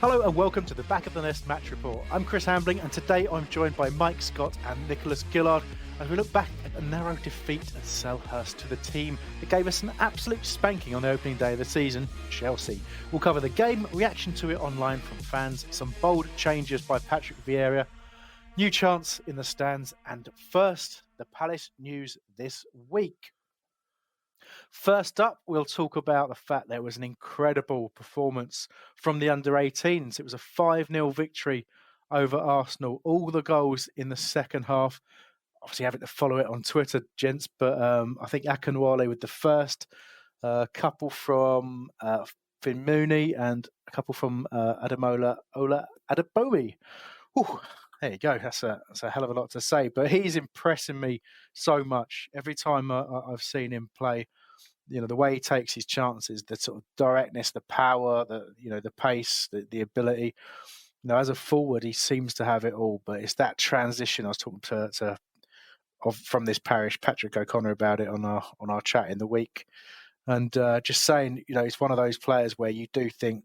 Hello and welcome to the Back of the Nest Match Report. I'm Chris Hambling and today I'm joined by Mike Scott and Nicholas Gillard as we look back at a narrow defeat at Selhurst to the team that gave us an absolute spanking on the opening day of the season, Chelsea. We'll cover the game, reaction to it online from fans, some bold changes by Patrick Vieira, new chants in the stands, and first, the Palace news this week. First up, we'll talk about the fact there was an incredible performance from the under-18s. It was a 5-0 victory over Arsenal. All the goals in the second half. Obviously, having to follow it on Twitter, gents, but I think Akinwale with the first, a couple from Finn Mooney and a couple from Ademola Adebomi. Ooh, there you go. That's a hell of a lot to say, but he's impressing me so much every time I've seen him play. You know, the way he takes his chances, the sort of directness, the power, the pace, the ability. You know, as a forward, he seems to have it all, but it's that transition. I was talking from this parish, Patrick O'Connor, about it on our chat in the week, and just saying, you know, it's one of those players where you do think,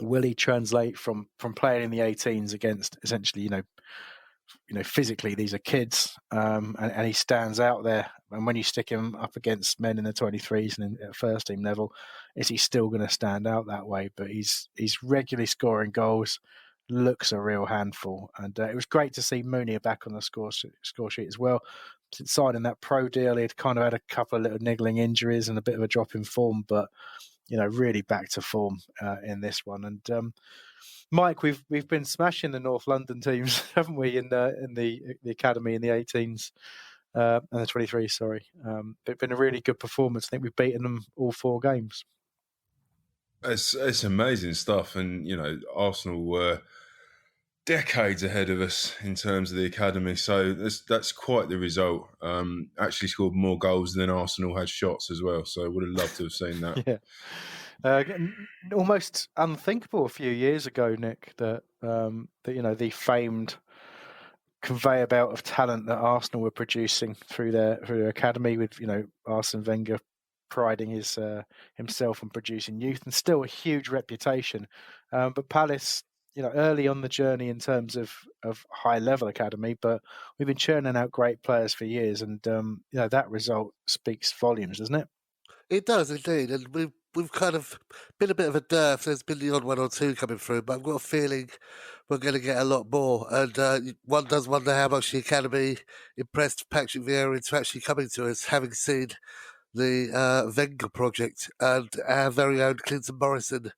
will he translate from playing in the 18s against essentially, you know, physically these are kids, and he stands out there. And when you stick him up against men in the 23s and at first team level, is he still going to stand out that way? But he's regularly scoring goals, looks a real handful. And it was great to see Mooney back on the score sheet as well. Since signing that pro deal, he'd kind of had a couple of little niggling injuries and a bit of a drop in form, but you know, really back to form in this one. And Mike, we've been smashing the North London teams, haven't we? In the academy, in the 18s and the 23s. Sorry, it's been a really good performance. I think we've beaten them all 4 games. It's amazing stuff, and you know, Arsenal were decades ahead of us in terms of the academy, so that's quite the result. Actually scored more goals than Arsenal had shots as well, so would have loved to have seen that. Yeah. Almost unthinkable a few years ago, Nick, that you know, the famed conveyor belt of talent that Arsenal were producing through their academy, with, you know, Arsene Wenger priding himself on producing youth, and still a huge reputation. But Palace, you know, early on the journey in terms of high level academy, but we've been churning out great players for years, and you know, that result speaks volumes, doesn't it? It does indeed, and we've kind of been a bit of a dearth. There's been the odd one or two coming through, but I've got a feeling we're going to get a lot more. And one does wonder how much the academy impressed Patrick Vieira into actually coming to us, having seen the Wenger project. And our very own Clinton Morrison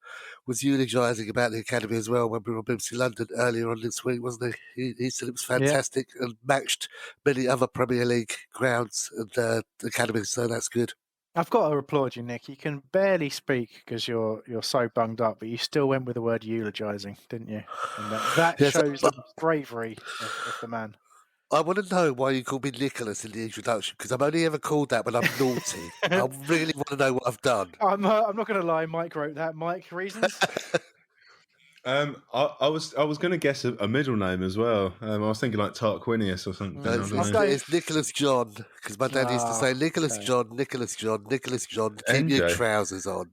was eulogising about the academy as well when we were on BBC London earlier on this week, wasn't he? He said it was fantastic, yeah, and matched many other Premier League grounds and academies, so that's good. I've got to applaud you, Nick. You can barely speak because you're so bunged up, but you still went with the word eulogising, didn't you? And that yes, shows the bravery of the man. I want to know why you call me Nicholas in the introduction, because I'm only ever called that when I'm naughty. I really want to know what I've done. I'm not going to lie. Mike wrote that. Mike, reasons? I was going to guess a middle name as well. I was thinking like Tarquinius or something. It's Nicholas John, because my dad used to say Nicholas John, Nicholas John, Nicholas John. Keep your trousers on.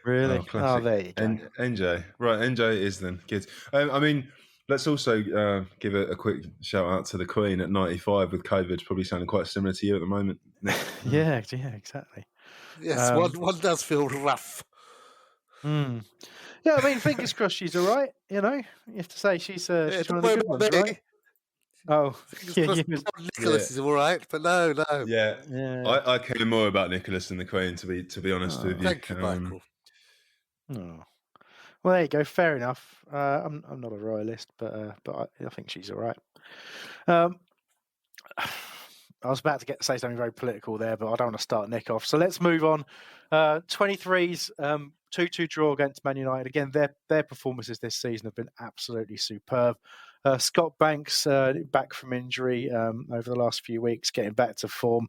Really? Oh, there you go. NJ. Right, NJ is then. Kids. I mean, let's also give a quick shout out to the Queen at 95 with COVID, probably sounding quite similar to you at the moment. yeah, exactly. Yes, one does feel rough. Yeah, I mean, fingers crossed she's all right. You know, you have to say she's one of the good ones, right? Oh, Nicholas is all right, but no. Yeah. I care more about Nicholas than the Queen, to be honest with you. Thank you, Michael. Well, there you go. Fair enough. I'm not a royalist, but I think she's all right. I was about to say something very political there, but I don't want to start Nick off. So let's move on. 23s, 2-2 draw against Man United. Again, their performances this season have been absolutely superb. Scott Banks, back from injury over the last few weeks, getting back to form,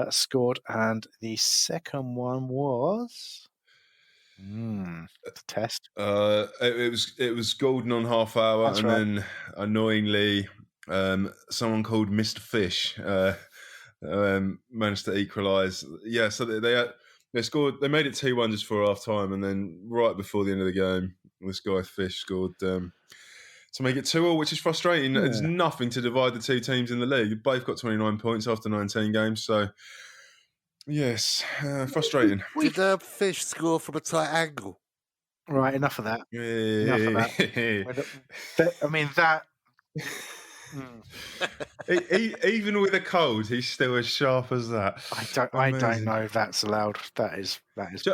scored. And the second one was... That's a test. It was Golden on half hour. That's right. Then annoyingly... someone called Mr. Fish managed to equalise. Yeah, so they scored. They made it 2-1 just for half time, and then right before the end of the game, this guy Fish scored to make it 2-2, which is frustrating. Yeah. There's nothing to divide the two teams in the league. They've both got 29 points after 19 games. So, yes, frustrating. Did Fish score from a tight angle? Right, enough of that. Enough of that. I mean, that... Even with a cold, he's still as sharp as that. I don't know if that's allowed. That is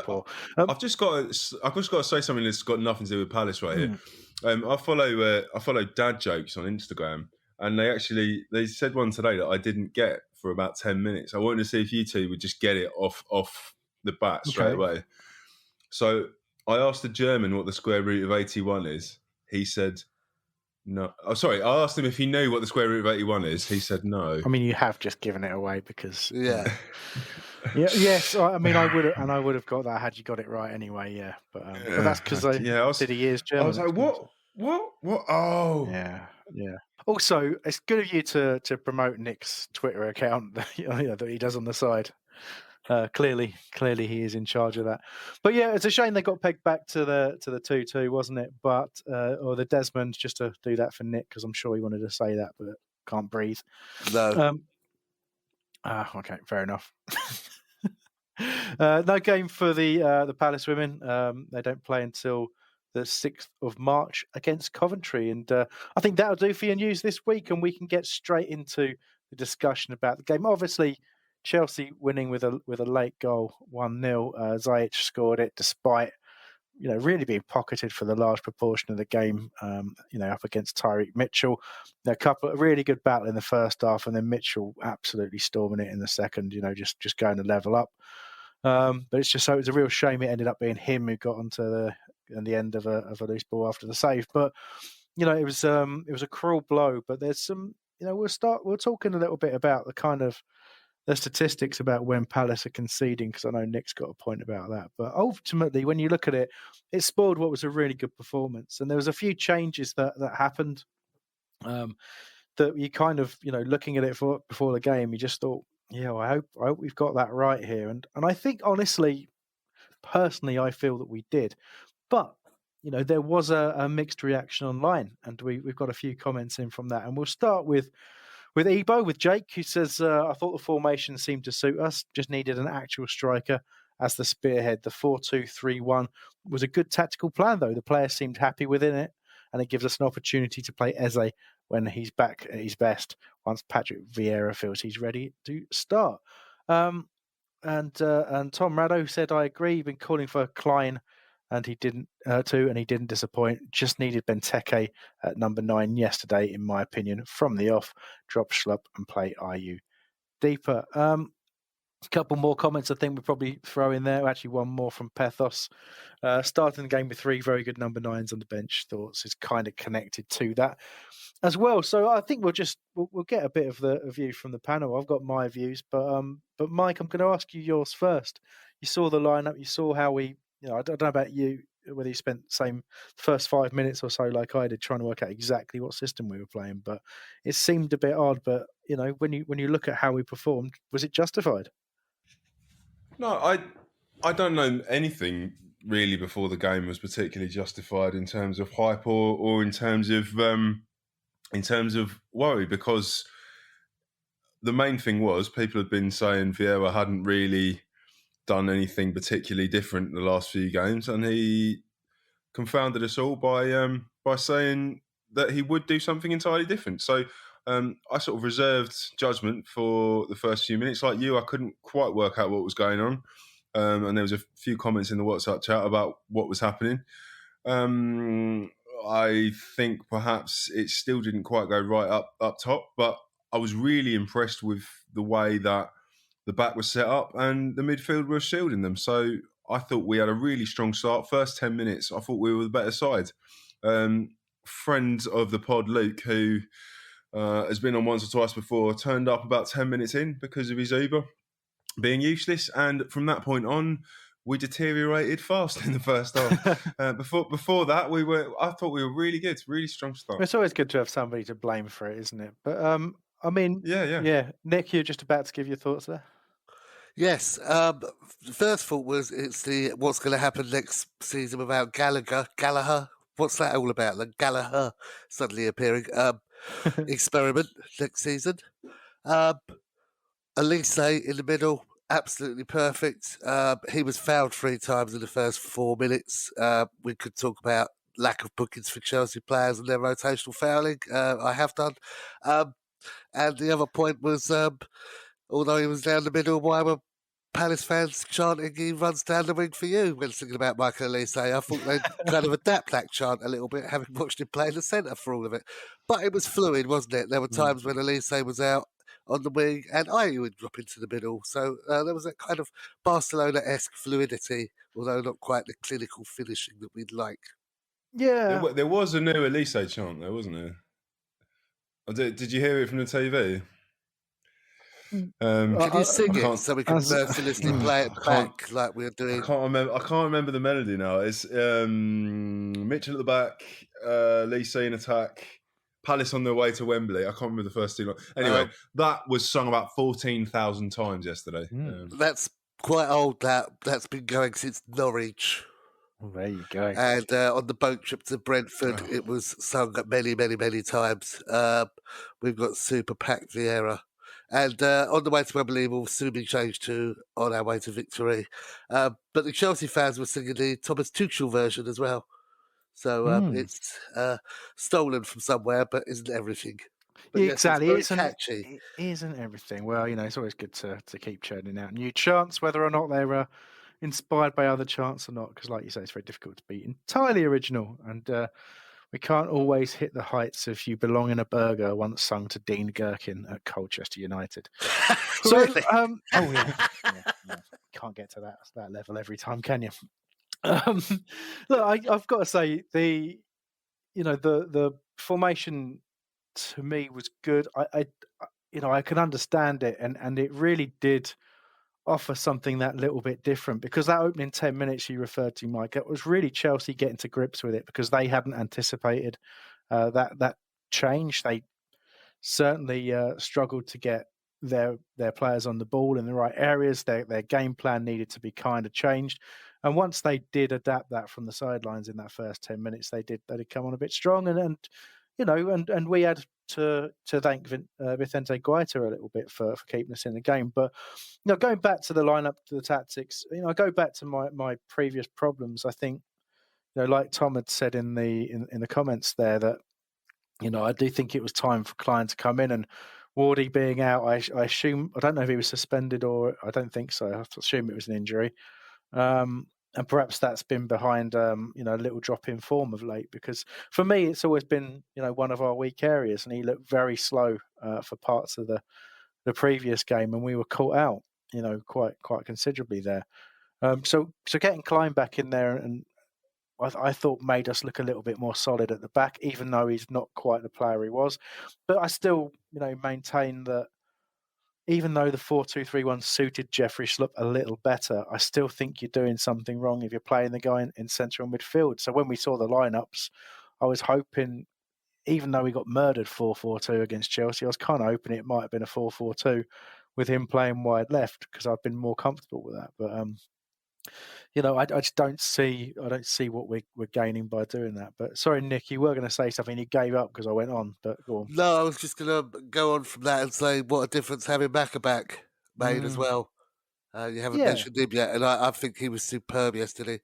poor. I've just got to say something that's got nothing to do with Palace right here. I follow dad jokes on Instagram, and they said one today that I didn't get for about 10 minutes. I wanted to see if you two would just get it off the bat straight away. So I asked the German what the square root of 81 is. He said no. Oh, sorry. I asked him if he knew what the square root of 81 is. He said no. I mean, you have just given it away because... Yeah. Yes. I mean, I would have got that had you got it right anyway. Yeah, but that's because I did a year's German. I was like, what? Oh, yeah. Also, it's good of you to promote Nick's Twitter account that he does on the side. Clearly, he is in charge of that. But yeah, it's a shame they got pegged back to the 2-2, wasn't it? But or the Desmond, just to do that for Nick, because I'm sure he wanted to say that, but can't breathe. No. Okay, fair enough. No game for the Palace women. They don't play until the 6th of March against Coventry, and I think that'll do for your news this week, and we can get straight into the discussion about the game. Obviously, Chelsea winning with a late goal, 1-0. Ziyech scored it despite really being pocketed for the large proportion of the game. Up against Tyreek Mitchell. A really good battle in the first half, and then Mitchell absolutely storming it in the second. Just going to level up. But it's just it's a real shame it ended up being him who got onto the end of a loose ball after the save. But it was a cruel blow. But there's some we're talking a little bit about the statistics about when Palace are conceding, because I know Nick's got a point about that. But ultimately, when you look at it, it spoiled what was a really good performance. And there was a few changes that happened that you kind of, looking at it before the game, you just thought, I hope we've got that right here. And I think, honestly, personally, I feel that we did. But, there was a mixed reaction online, and we've got a few comments in from that. And we'll start with Ebo, with Jake, who says, I thought the formation seemed to suit us, just needed an actual striker as the spearhead. The 4-2-3-1 was a good tactical plan, though. The players seemed happy within it, and it gives us an opportunity to play Eze when he's back at his best, once Patrick Vieira feels he's ready to start. And Tom Rado said, I agree, you've been calling for Klein, and he didn't and he didn't disappoint. Just needed Benteke at number 9 yesterday, in my opinion. From the off, drop Schlupp and play IU deeper. A couple more comments I think we'll probably throw in there. Actually, one more from Pethos. Starting the game with 3 very good number 9s on the bench. Thoughts is kind of connected to that as well. So I think we'll get a bit of a view from the panel. I've got my views, but Mike, I'm going to ask you yours first. You saw the lineup. You saw how we. I don't know about you, whether you spent the same first 5 minutes or so like I did trying to work out exactly what system we were playing, but it seemed a bit odd. But when you look at how we performed, was it justified? No, I don't know anything really before the game was particularly justified in terms of hype or in terms of worry, because the main thing was people had been saying Vieira hadn't really done anything particularly different in the last few games, and he confounded us all by saying that he would do something entirely different. So I sort of reserved judgment for the first few minutes. Like you, I couldn't quite work out what was going on, and there was a few comments in the WhatsApp chat about what was happening. I think perhaps it still didn't quite go right up top, but I was really impressed with the way that the back was set up and the midfield was shielding them. So I thought we had a really strong start. First 10 minutes, I thought we were the better side. Friend of the pod, Luke, who has been on once or twice before, turned up about 10 minutes in because of his Uber being useless. And from that point on, we deteriorated fast in the first half. Before that, I thought we were really good, really strong start. It's always good to have somebody to blame for it, isn't it? But I mean, yeah. Nick, you're just about to give your thoughts there. Yes. The first thought was it's what's going to happen next season without Gallagher. what's that all about? The Gallagher suddenly appearing experiment next season. Elise in the middle, absolutely perfect. He was fouled 3 times in the first 4 minutes. We could talk about lack of bookings for Chelsea players and their rotational fouling. I have done. And the other point was, although he was down the middle, why were Palace fans chanting "He runs down the wing for you" when thinking about Michael Elise? I thought they'd kind of adapt that chant a little bit, having watched him play in the centre for all of it. But it was fluid, wasn't it? There were times when Elise was out on the wing and I would drop into the middle. So there was a kind of Barcelona-esque fluidity, although not quite the clinical finishing that we'd like. Yeah. There was a new Elise chant there, wasn't there? Did you hear it from the TV? Can you sing it so we can as- mercilessly play it back like we're doing? I can't remember the melody now. It's Mitchell at the back, Elise in attack, Palace on their way to Wembley. I can't remember the first 2 lines. Anyway, that was sung about 14,000 times yesterday. That's quite old. That's been going since Norwich. There you go. And on the boat trip to Brentford, it was sung many, many, many times. We've got Super Pack Vieira. And on the way to Wembley, will soon be changed to On Our Way to Victory. But the Chelsea fans were singing the Thomas Tuchel version as well. So it's stolen from somewhere, but isn't everything. But yes, exactly. it's very catchy. It isn't everything. Well, it's always good to keep churning out new chants, whether or not they're inspired by other chants or not, because like you say, it's very difficult to be entirely original, and we can't always hit the heights of "You Belong in a Burger" once sung to Dean Gherkin at Colchester United. Really? Can't get to that level every time, can you? Look, I've got to say the formation to me was good. I can understand it, and it really did offer something that little bit different, because that opening 10 minutes you referred to, Mike, it was really Chelsea getting to grips with it, because they hadn't anticipated that change. They certainly struggled to get their players on the ball in the right areas. Their game plan needed to be kind of changed, and once they did adapt that from the sidelines in that first 10 minutes, they did come on a bit strong, and we had to thank Vicente Guaita a little bit for keeping us in the game. But going back to the lineup, to the tactics, I go back to my previous problems. I think, like Tom had said in the comments there, that I do think it was time for Klein to come in, and Wardy being out, I assume, I don't know if he was suspended, or I don't think so. I have to assume it was an injury. And perhaps that's been behind, a little drop in form of late, because for me, it's always been, one of our weak areas, and he looked very slow for parts of the previous game, and we were caught out, quite considerably there. So getting Klein back in there, and I thought made us look a little bit more solid at the back, even though he's not quite the player he was. But I still, maintain that even though the 4-2-3-1 suited Jeffrey Schlupp a little better, I still think you're doing something wrong if you're playing the guy in central midfield. So when we saw the lineups, I was hoping, even though we got murdered 4-4-2 against Chelsea, I was kind of hoping it might have been a 4-4-2 with him playing wide left, because I've been more comfortable with that. But I just don't see what we're gaining by doing that. But sorry, Nick, you were going to say something. You gave up because I went on. But go on. No, I was just going to go on from that and say what a difference having Macca back made as well. You haven't mentioned him yet, and I think he was superb yesterday.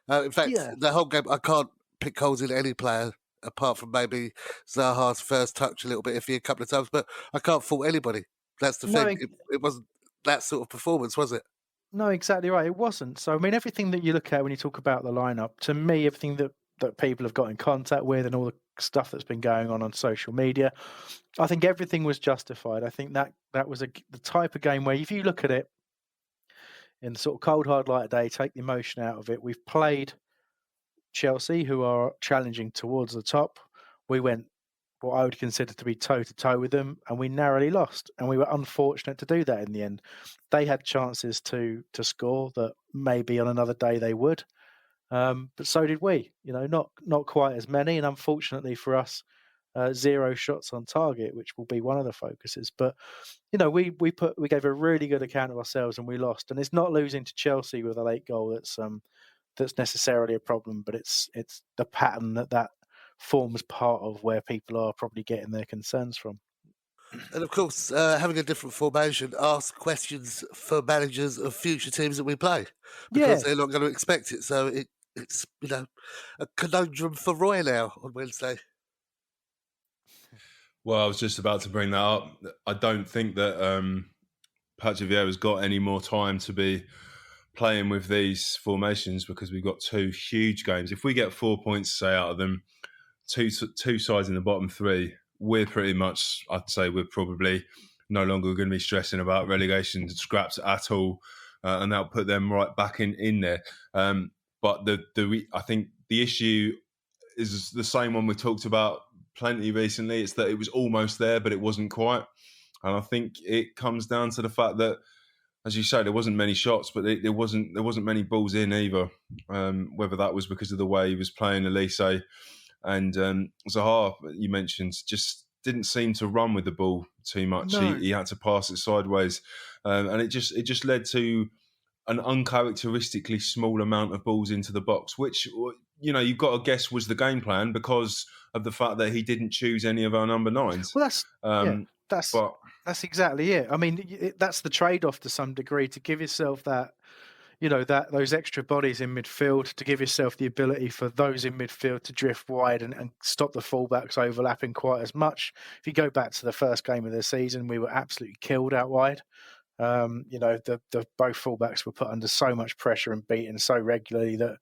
In fact, the whole game, I can't pick holes in any player apart from maybe Zaha's first touch a little bit iffy a couple of times, but I can't fault anybody. That's the thing. It wasn't that sort of performance, was it? No, exactly right. It wasn't. So, I mean, everything that you look at when you talk about the lineup, to me, everything that people have got in contact with and all the stuff that's been going on social media, I think everything was justified. I think that was the type of game where, if you look at it in the sort of cold, hard light of day, take the emotion out of it, we've played Chelsea, who are challenging towards the top. We went what I would consider to be toe-to-toe with them, and we narrowly lost, and we were unfortunate to do that in the end. They had chances to score that maybe on another day they would, but so did we. Not quite as many, and unfortunately for us, 0 shots on target, which will be one of the focuses. But we gave a really good account of ourselves, and we lost. And it's not losing to Chelsea with a late goal that's that's necessarily a problem, but it's the pattern that forms part of where people are probably getting their concerns from. And of course, having a different formation asks questions for managers of future teams that we play because Yeah, they're not going to expect it. So it's a conundrum for Roy now on Wednesday. Well, I was just about to bring that up. I don't think that Patrick Vieira's got any more time to be playing with these formations because we've got two huge games. If we get 4 points, say, out of them, two sides in the bottom three, we're pretty much, I'd say we're probably no longer going to be stressing about relegation scraps at all, and that'll put them right back in there. But I think the issue is the same one we talked about plenty recently. It's that it was almost there, but it wasn't quite. And I think it comes down to the fact that, as you say, there wasn't many shots, but there wasn't many balls in either. Whether that was because of the way he was playing Elise and Zaha, you mentioned, just didn't seem to run with the ball too much. No. He had to pass it sideways, and it just led to an uncharacteristically small amount of balls into the box, which, you know, you've got to guess was the game plan because of the fact that he didn't choose any of our number nines. Well, that's exactly it. I mean, that's the trade-off to some degree, to give yourself that, you know, that those extra bodies in midfield, to give yourself the ability for those in midfield to drift wide and stop the fullbacks overlapping quite as much. If you go back to the first game of the season, we were absolutely killed out wide. You know, the both fullbacks were put under so much pressure and beaten so regularly that,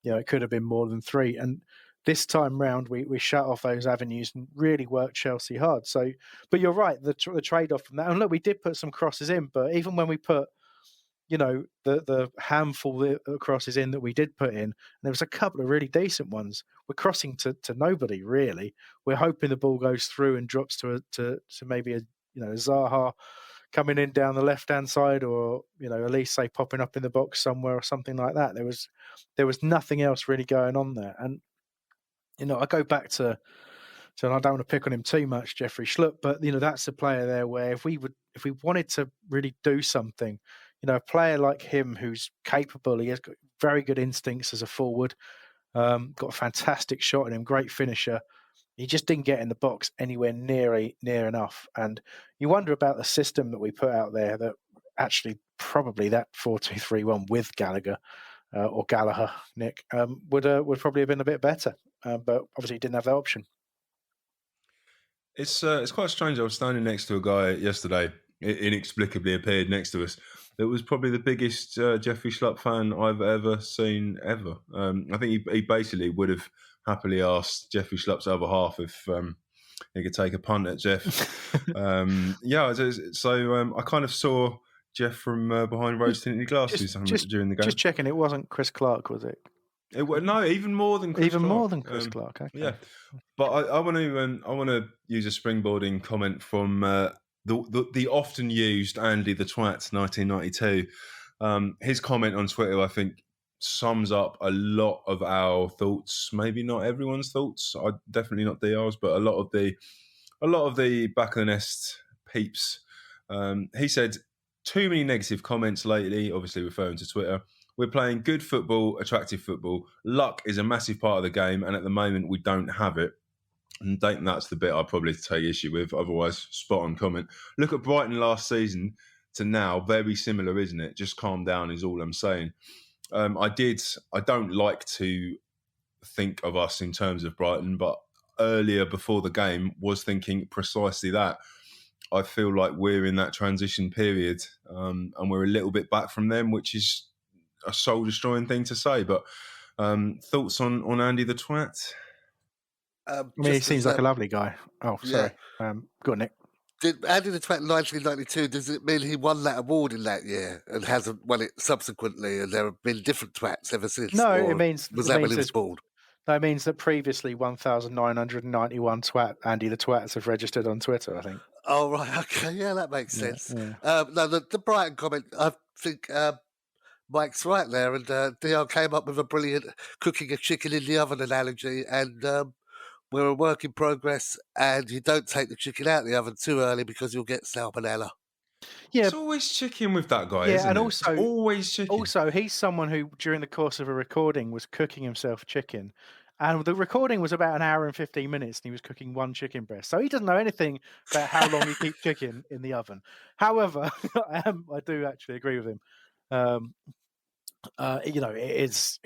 you know, it could have been more than three. And this time round, we shut off those avenues and really worked Chelsea hard. So, but you're right, the trade-off from that. And look, we did put some crosses in, but even when we put, you know, the handful of crosses in that we did put in, and there was a couple of really decent ones, we're crossing to nobody really. We're hoping the ball goes through and drops to maybe a Zaha coming in down the left-hand side, or, you know, Elise popping up in the box somewhere or something like that. There was nothing else really going on there. And, you know, I go back to, and I don't want to pick on him too much, Jeffrey Schlupp, but, you know, that's a player there where if we wanted to really do something, you know, a player like him who's capable, he has got very good instincts as a forward, got a fantastic shot in him, great finisher. He just didn't get in the box anywhere near enough. And you wonder about the system that we put out there, that actually probably that 4-2-3-1 with Gallagher or Gallagher, Nick, would probably have been a bit better. But obviously he didn't have that option. It's quite strange. I was standing next to a guy yesterday, inexplicably appeared next to us. It was probably the biggest Jeffrey Schlupp fan I've ever seen ever. I think he basically would have happily asked Jeffrey Schlupp's other half if he could take a punt at Jeff. So I kind of saw Jeff from behind rose-tinted glasses during the game. Just checking, it wasn't Chris Clark, was it? No, even more than Chris Clark. More than Chris Clark. Okay. Yeah, but I want to use a springboarding comment from the often used Andy the Twat 1992. His comment on Twitter, I think, sums up a lot of our thoughts. Maybe not everyone's thoughts. Definitely not DR's, but a lot of the back of the nest peeps. He said, too many negative comments lately, obviously referring to Twitter. We're playing good football, attractive football. Luck is a massive part of the game, and at the moment we don't have it. And I think that's the bit I'd probably take issue with. Otherwise, spot on comment. Look at Brighton last season to now, very similar, isn't it? Just calm down is all I'm saying. I don't like to think of us in terms of Brighton, but earlier before the game was thinking precisely that. I feel like we're in that transition period, and we're a little bit back from them, which is a soul-destroying thing to say. But thoughts on Andy the Twat? I mean, he seems like a lovely guy. Oh, sorry. Yeah. Go on, Nick. Did Andy the Twat 1992, does it mean he won that award in that year and hasn't won it subsequently, and there have been different twats ever since? No, it means... Was that when he was born? No, it means that previously 1,991 Andy the Twats have registered on Twitter, I think. Oh, right. Okay. Yeah, that makes sense. Yeah. No, the Brighton comment, I think Mike's right there. And DR came up with a brilliant cooking a chicken in the oven analogy. And we're a work in progress. And you don't take the chicken out of the oven too early because you'll get salmonella. Yeah, It's always chicken with that guy, yeah, isn't and it? It's always chicken. also he's someone who, during the course of a recording, was cooking himself chicken, and the recording was about an hour and 15 minutes, and he was cooking one chicken breast. So he doesn't know anything about how long you keep chicken in the oven. However, I do actually agree with him. Um, it's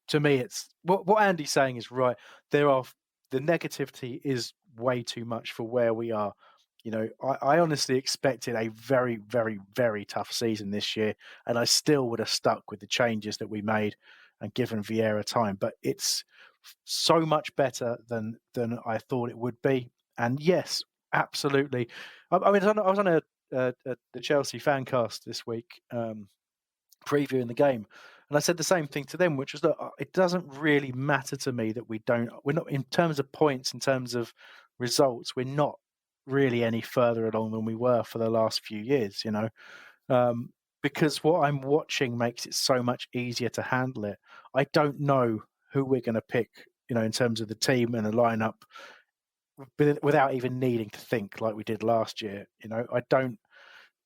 to me, it's what Andy's saying is right. The negativity is way too much for where we are. I honestly expected a very, very, very tough season this year, and I still would have stuck with the changes that we made and given Vieira time. But it's so much better than I thought it would be. And yes, absolutely. I mean, I was on the Chelsea fan cast this week, previewing the game. And I said the same thing to them, which was that it doesn't really matter to me that we're not, in terms of points, in terms of results, we're not really any further along than we were for the last few years, because what I'm watching makes it so much easier to handle it. I don't know who we're going to pick, in terms of the team and the lineup without even needing to think like we did last year. I don't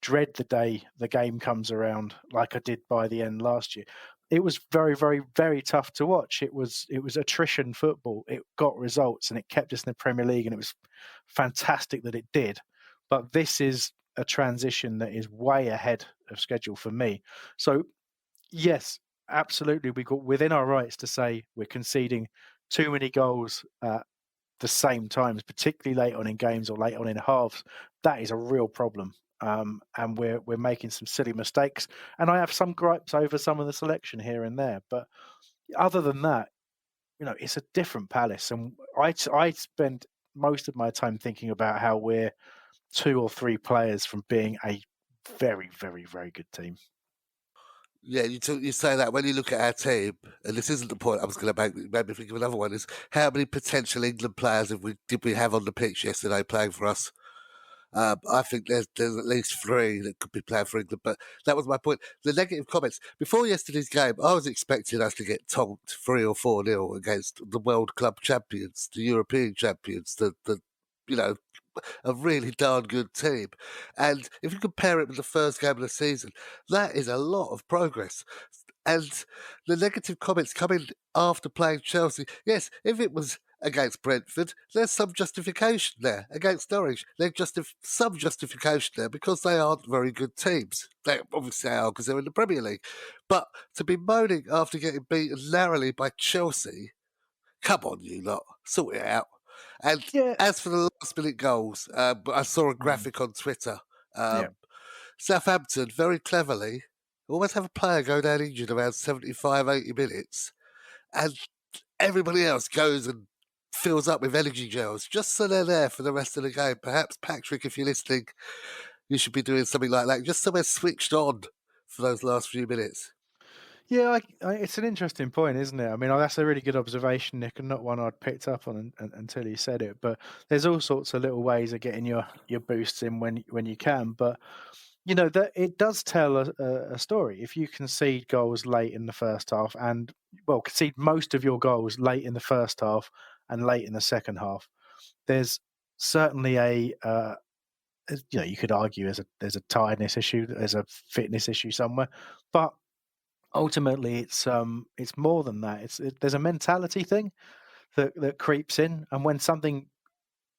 dread the day the game comes around like I did by the end last year. It was very, very, very tough to watch. It was attrition football. It got results and it kept us in the Premier League, and it was fantastic that it did. But this is a transition that is way ahead of schedule for me. So yes, absolutely, we got within our rights to say we're conceding too many goals at the same times, particularly late on in games or late on in halves. That is a real problem. And we're making some silly mistakes. And I have some gripes over some of the selection here and there. But other than that, it's a different Palace. And I spend most of my time thinking about how we're 2 or 3 players from being a very, very, very good team. Yeah, you say that when you look at our team, and this isn't the point I was going to make. Made me think of another one. Is how many potential England players did we have on the pitch yesterday playing for us? I think there's at least 3 that could be playing for England. But that was my point. The negative comments before yesterday's game, I was expecting us to get tonked 3 or 4-0 against the world club champions, the European champions, the you know a really darn good team. And if you compare it with the first game of the season, that is a lot of progress. And the negative comments coming after playing Chelsea, yes, if it was against Brentford, there's some justification there. Against Norwich, there's some justification there because they aren't very good teams. They obviously are because they're in the Premier League. But to be moaning after getting beaten narrowly by Chelsea, come on, you lot, sort it out. And Yeah. as for the last minute goals, I saw a graphic on Twitter. Yeah. Southampton, very cleverly, always have a player go down injured around 75, 80 minutes, and everybody else goes and fills up with energy gels just so they're there for the rest of the game. Perhaps, Patrick, if you're listening, you should be doing something like that, just so we're switched on for those last few minutes. Yeah, it's an interesting point, isn't it? I mean, that's a really good observation, Nick, and not one I'd picked up on until you said it. But there's all sorts of little ways of getting your boosts in when you can. But that it does tell a story. If you concede goals late in the first half, and concede most of your goals late in the first half and late in the second half, there's certainly you could argue there's a tiredness issue, there's a fitness issue somewhere, but ultimately it's more than that. There's a mentality thing that creeps in, and when something,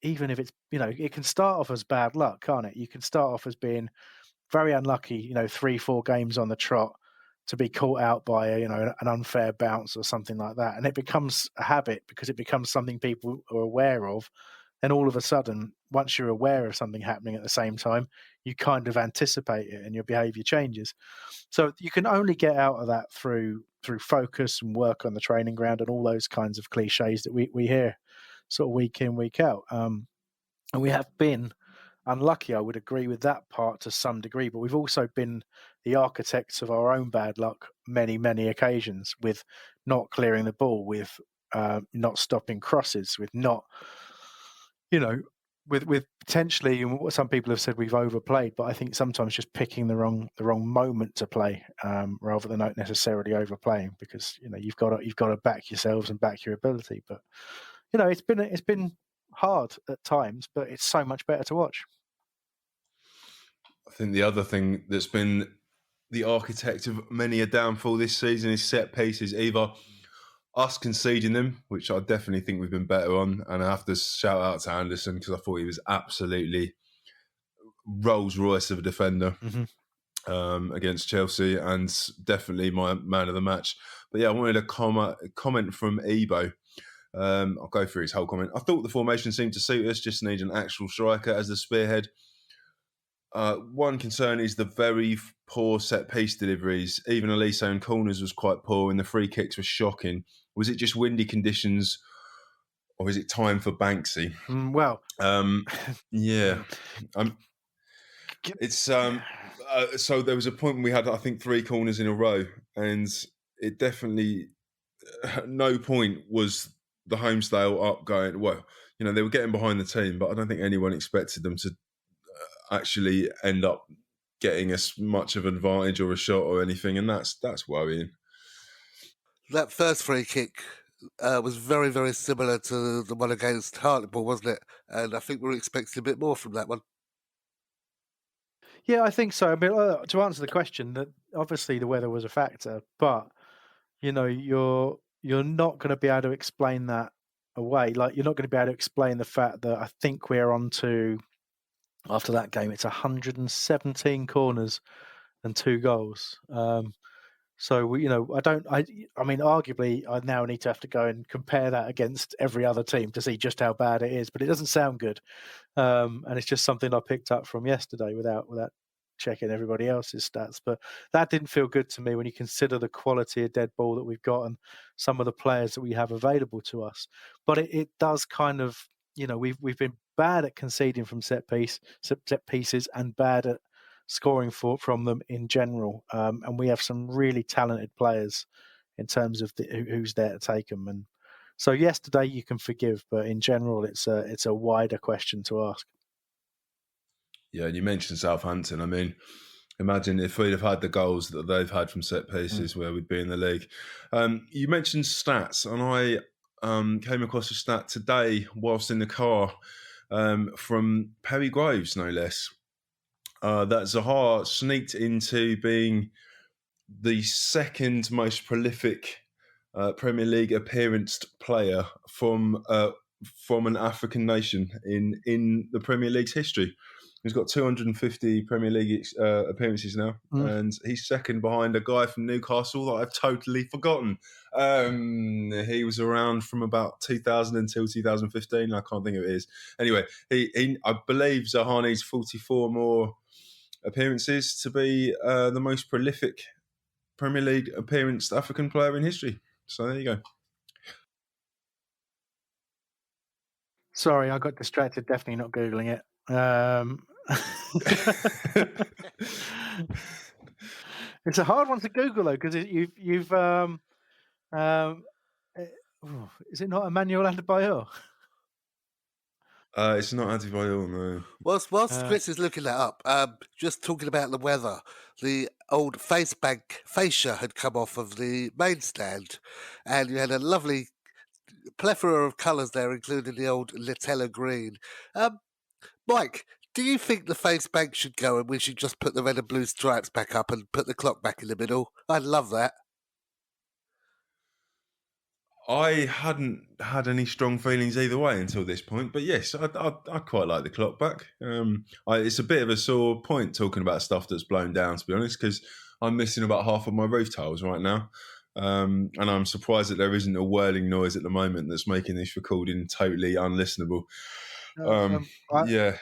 even if it's, it can start off as bad luck, can't it? You can start off as being very unlucky, 3-4 games on the trot, to be caught out by an unfair bounce or something like that, and it becomes a habit because it becomes something people are aware of. And all of a sudden, once you're aware of something happening at the same time, you kind of anticipate it and your behavior changes. So you can only get out of that through focus and work on the training ground and all those kinds of cliches that we hear sort of week in, week out. And we have been unlucky, I would agree with that part to some degree, but we've also been the architects of our own bad luck many, many occasions, with not clearing the ball, with not stopping crosses, with not, with potentially, what some people have said, we've overplayed, but I think sometimes just picking the wrong moment to play, rather than not necessarily overplaying, because you've got to back yourselves and back your ability. But it's been hard at times, but it's so much better to watch. I think the other thing that's been the architect of many a downfall this season is set pieces. Either us conceding them, which I definitely think we've been better on, and I have to shout out to Anderson because I thought he was absolutely Rolls Royce of a defender against Chelsea, and definitely my man of the match. But yeah, I wanted a comment from Ebo. I'll go through his whole comment. I thought the formation seemed to suit us, just need an actual striker as the spearhead. One concern is the very poor set-piece deliveries. Even Elise in corners was quite poor, and the free kicks were shocking. Was it just windy conditions, or is it time for Banksy? Yeah. It's so there was a point when we had, I think, 3 corners in a row, and it definitely no point was the Homesdale up going, well, they were getting behind the team, but I don't think anyone expected them to actually end up getting as much of an advantage or a shot or anything, and that's worrying. That first free kick was very, very similar to the one against Hartlepool, wasn't it? And I think we're expecting a bit more from that one. Yeah, I think so. I mean, to answer the question, that obviously the weather was a factor, but you're not going to be able to explain that away. Like, you're not going to be able to explain the fact that I think we're on to, after that game, it's 117 corners and 2 goals. So I mean, arguably, I now need to have to go and compare that against every other team to see just how bad it is. But it doesn't sound good, and it's just something I picked up from yesterday without checking everybody else's stats. But that didn't feel good to me when you consider the quality of dead ball that we've got and some of the players that we have available to us. But it does kind of, we've been bad at conceding from set pieces and bad at scoring from them in general, and we have some really talented players in terms of who's there to take them. And so yesterday you can forgive, but in general it's a wider question to ask. Yeah, and you mentioned Southampton. I mean, imagine if we'd have had the goals that they've had from set pieces, where we'd be in the league. You mentioned stats, and I came across a stat today whilst in the car from Perry Groves, no less. That Zaha sneaked into being the second most prolific Premier League appearanced player from an African nation in the Premier League's history. He's got 250 Premier League appearances now, and he's second behind a guy from Newcastle that I've totally forgotten. He was around from about 2000 until 2015. I can't think of it is. Anyway, I believe Zaha needs 44 more appearances to be the most prolific Premier League appearance African player in history. So there you go. Sorry, I got distracted. Definitely not Googling it. It's a hard one to Google though, because you've is it not Emmanuel Adebayor? It's not Adebayor, no. Whilst Chris is looking that up, just talking about the weather, the old fascia had come off of the main stand, and you had a lovely plethora of colours there, including the old Litella green. Mike, do you think the face bank should go and we should just put the red and blue stripes back up and put the clock back in the middle? I'd love that. I hadn't had any strong feelings either way until this point, but yes, I quite like the clock back. It's a bit of a sore point talking about stuff that's blown down, to be honest, because I'm missing about half of my roof tiles right now, and I'm surprised that there isn't a whirling noise at the moment that's making this recording totally unlistenable. Yeah,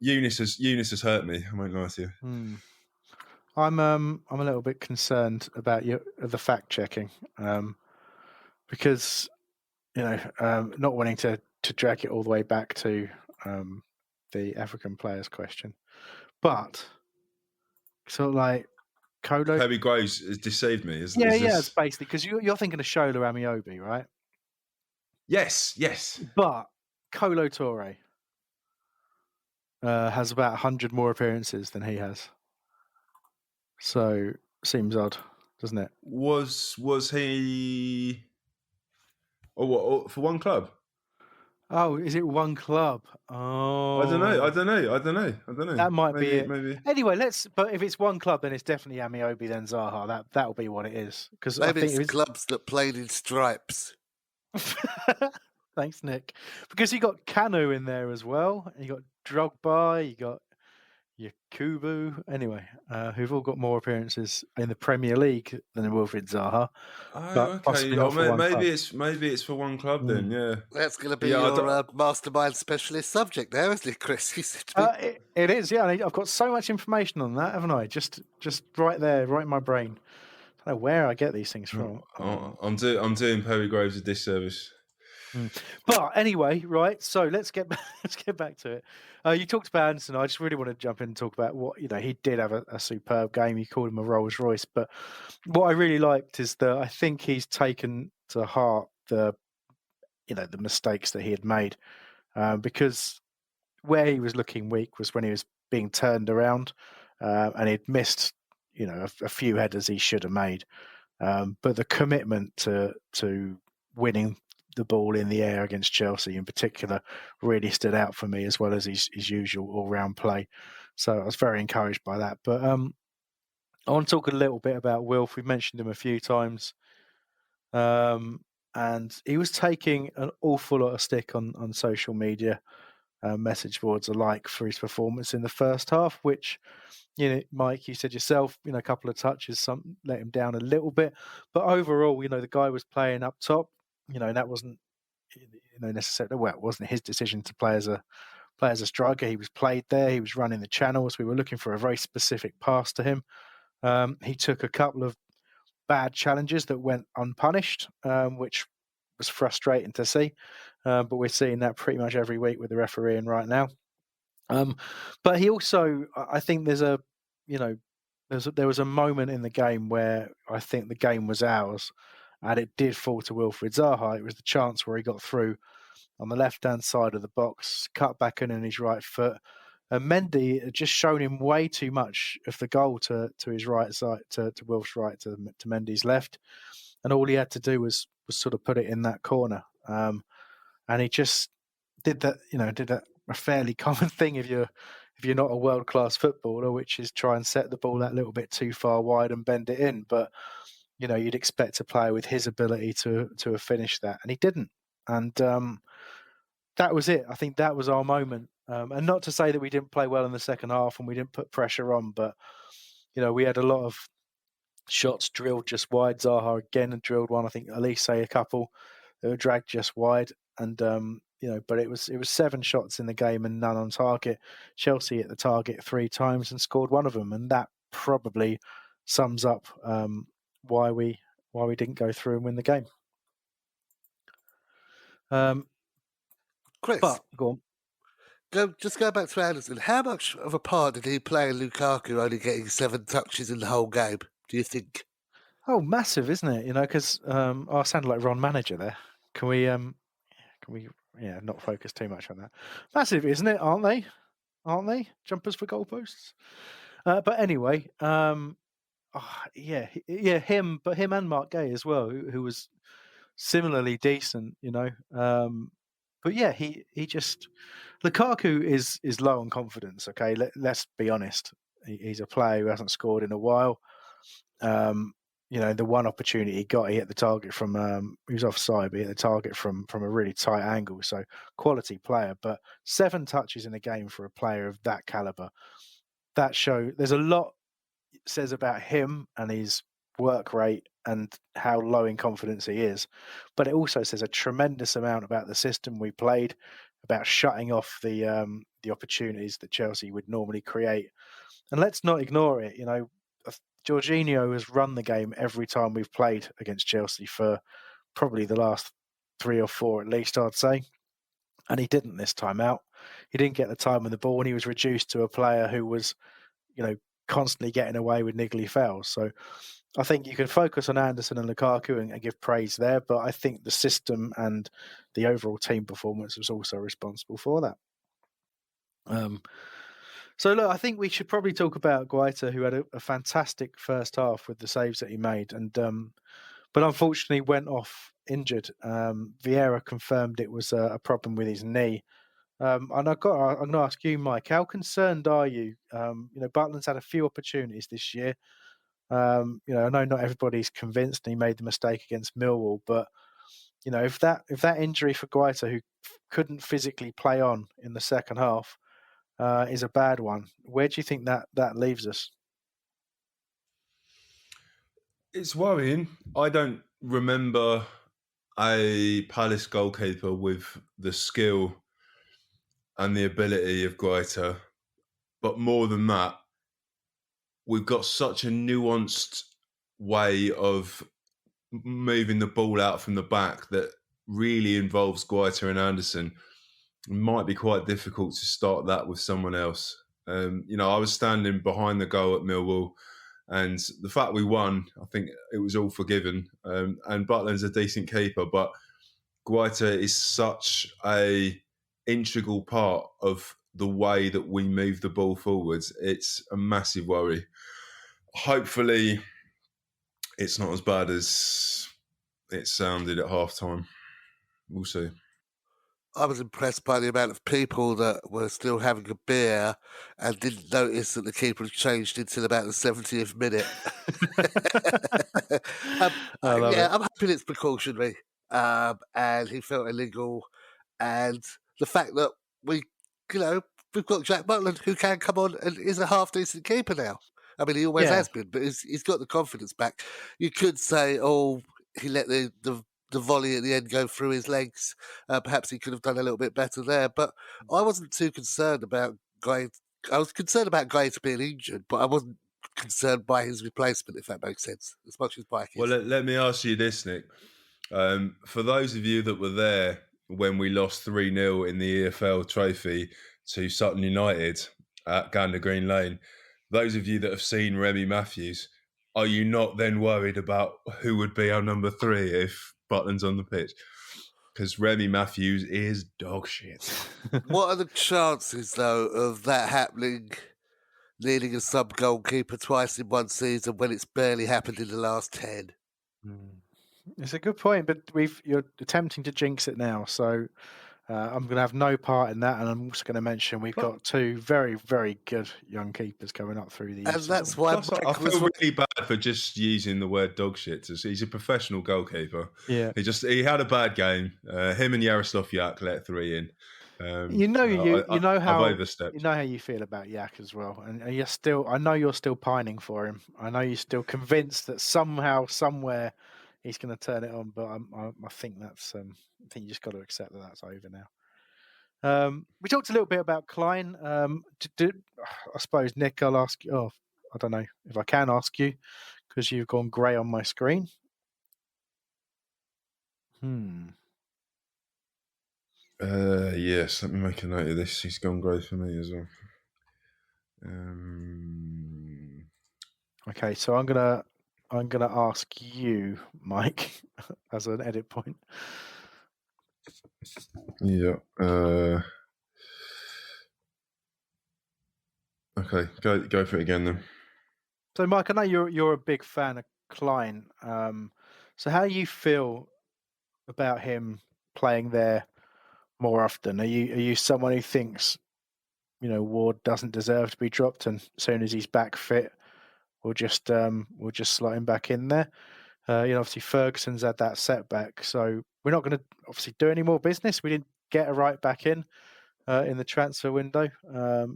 Eunice has hurt me. I won't lie to you. I'm a little bit concerned about the fact checking, because not wanting to drag it all the way back to the African players question, but sort of like Kolo. Perry Groves has deceived me. It's basically because you're thinking of Shola Amiobi, right? Yes. But Kolo Toure has about 100 more appearances than he has. So seems odd, doesn't it? Was he? Oh, what, for one club? Oh, is it one club? I don't know. I Oh, don't know. I don't know. I don't know. that might be Maybe. it. Maybe. Anyway, but if it's one club, then it's definitely Amiobi, then Zaha. That'll be what it is. Because I Maybe think it's it was. clubs that played in stripes. Thanks, Nick. Because you got Kanu in there as well. And you got Drogba. You got Yakubu. Anyway, who've all got more appearances in the Premier League than Wilfried Zaha, Oh, but okay. possibly Oh, not for one club. maybe it's for one club then. Mm. Yeah. That's going to But be yeah. your mastermind specialist subject there, isn't it, Chris? You said to me. It is, yeah. I've got so much information on that, haven't I? Just right there, right in my brain. I don't know where I get these things from. I'm doing Perry Groves a disservice. But anyway, right. So let's get let's get back to it. You talked about Anderson. I just really want to jump in and talk about what he did have a superb game. You called him a Rolls Royce, but what I really liked is that I think he's taken to heart the mistakes that he had made, because where he was looking weak was when he was being turned around, and he'd missed a few headers he should have made. But the commitment to winning the ball in the air against Chelsea in particular really stood out for me, as well as his usual all-round play. So I was very encouraged by that. But I want to talk a little bit about Wilf. We've mentioned him a few times. And he was taking an awful lot of stick on social media, message boards alike, for his performance in the first half, which, Mike, you said yourself, a couple of touches, some let him down a little bit. But overall, the guy was playing up top, and that wasn't, necessarily, well, it wasn't his decision to play as a striker. He was played there. He was running the channels. We were looking for a very specific pass to him. He took a couple of bad challenges that went unpunished, which was frustrating to see. But we're seeing that pretty much every week with the refereeing right now. But he also, I think there was a moment in the game where I think the game was ours, and it did fall to Wilfried Zaha. It was the chance where he got through on the left-hand side of the box, cut back in on his right foot. And Mendy had just shown him way too much of the goal to his right side, to Wilf's right, to Mendy's left, and all he had to do was sort of put it in that corner. And he just did that, a fairly common thing if you're not a world-class footballer, which is try and set the ball that little bit too far wide and bend it in. But you'd expect a player with his ability to have finished that, and he didn't. And that was it. I think that was our moment. And not to say that we didn't play well in the second half and we didn't put pressure on, but we had a lot of shots drilled just wide. Zaha again had drilled one. I think Elise a couple that were dragged just wide. And but it was 7 shots in the game and none on target. Chelsea hit the target 3 times and scored one of them, and that probably sums up why we didn't go through and win the game. Chris, but go on. Just go back to Anderson. How much of a part did he play in Lukaku only getting 7 touches in the whole game, do you think? Oh, massive, isn't it? Because I sounded like Ron Manager there. Can we not focus too much on that? Massive, isn't it? Aren't they? Jumpers for goalposts. But anyway, him and Mark Gay as well, who was similarly decent, But yeah, he just Lukaku is low on confidence. Okay, let's be honest. He's a player who hasn't scored in a while. The one opportunity he got, he hit the target from he was offside, but he hit the target from a really tight angle. So quality player, but 7 touches in a game for a player of that caliber. There's a lot it says about him and his work rate and how low in confidence he is, but it also says a tremendous amount about the system we played, about shutting off the opportunities that Chelsea would normally create. And let's not ignore it. Jorginho has run the game every time we've played against Chelsea for probably the last 3 or 4 at least, I'd say. And he didn't this time out. He didn't get the time on the ball, and he was reduced to a player who was, constantly getting away with niggly fouls. So I think you can focus on Anderson and Lukaku and give praise there, but I think the system and the overall team performance was also responsible for that. So look, I think we should probably talk about Guaita, who had a fantastic first half with the saves that he made. And but unfortunately went off injured. Vieira confirmed it was a problem with his knee. And I'm going to ask you, Mike, how concerned are you? Butland's had a few opportunities this year. I know not everybody's convinced he made the mistake against Millwall, but if that injury for Guaita, who couldn't physically play on in the second half, is a bad one, where do you think that leaves us? It's worrying. I don't remember a Palace goalkeeper with the skill and the ability of Guaita, but more than that, we've got such a nuanced way of moving the ball out from the back that really involves Guaita and Anderson. It might be quite difficult to start that with someone else. I was standing behind the goal at Millwall, and the fact we won, I think it was all forgiven. And Butland's a decent keeper, but Guaita is such a integral part of the way that we move the ball forwards. It's a massive worry. Hopefully, it's not as bad as it sounded at halftime. We'll see. I was impressed by the amount of people that were still having a beer and didn't notice that the keeper had changed until about the 70th minute. I'm hoping it's precautionary. And he felt illegal. And the fact that we've got Jack Butland, who can come on and is a half-decent keeper now. I mean, he always has been, but he's got the confidence back. You could say, he let the volley at the end go through his legs. Perhaps he could have done a little bit better there. But I wasn't too concerned about Gray. I was concerned about Gray being injured, but I wasn't concerned by his replacement, if that makes sense, as much as Mike is. Well, let me ask you this, Nick. For those of you that were there when we lost 3-0 in the EFL trophy to Sutton United at Gander Green Lane, those of you that have seen Remy Matthews, are you not then worried about who would be our number 3 if Butland's on the pitch? Because Remy Matthews is dog shit. What are the chances, though, of that happening, needing a sub-goalkeeper twice in one season when it's barely happened in the last 10? It's a good point, but you're attempting to jinx it now, so I'm going to have no part in that, and I'm also going to mention we've got 2 very, very good young keepers coming up through the years. And that's why I feel really bad for just using the word dog shit. He's a professional goalkeeper. Yeah, he had a bad game. Him and Yaroslav Yak let 3 in. I've overstepped. You know how you feel about Yak as well, and I know you're still pining for him. I know you're still convinced that somehow, somewhere, he's going to turn it on. But I think that's I think you just got to accept that that's over now. We talked a little bit about Klein. I suppose, Nick, I'll ask you. Oh, I don't know if I can ask you because you've gone grey on my screen. Yes, let me make a note of this. He's gone grey for me as well. Okay, so I'm gonna ask you, Mike, as an edit point. Yeah. Okay, go for it again then. So, Mike, I know you're a big fan of Klein. So how you feel about him playing there more often? Are you someone who thinks, Ward doesn't deserve to be dropped, and as soon as he's back fit, we'll just slot him back in there? Obviously Ferguson's had that setback, so we're not going to obviously do any more business. We didn't get a right back in the transfer window,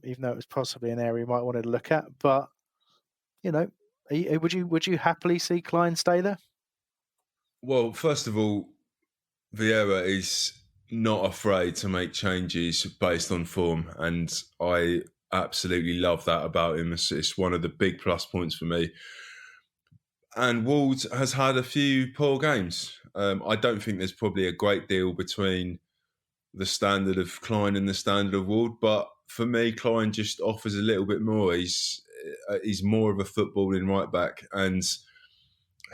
even though it was possibly an area you might want to look at. But would you happily see Klein stay there? Well, first of all, Vieira is not afraid to make changes based on form, and I absolutely love that about him. It's one of the big plus points for me. And Ward has had a few poor games. I don't think there's probably a great deal between the standard of Klein and the standard of Ward, but for me, Klein just offers a little bit more. He's more of a footballing right back, and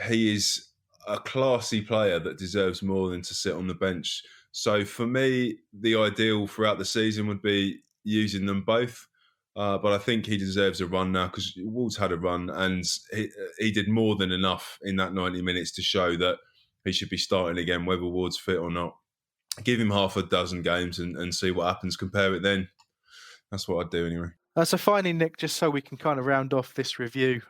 he is a classy player that deserves more than to sit on the bench. So for me, the ideal throughout the season would be using them both. But I think he deserves a run now because Wolves had a run and he did more than enough in that 90 minutes to show that he should be starting again, whether Ward's fit or not. Give him half a dozen games and see what happens. Compare it then. That's what I'd do anyway. So finally, Nick, just so we can kind of round off this review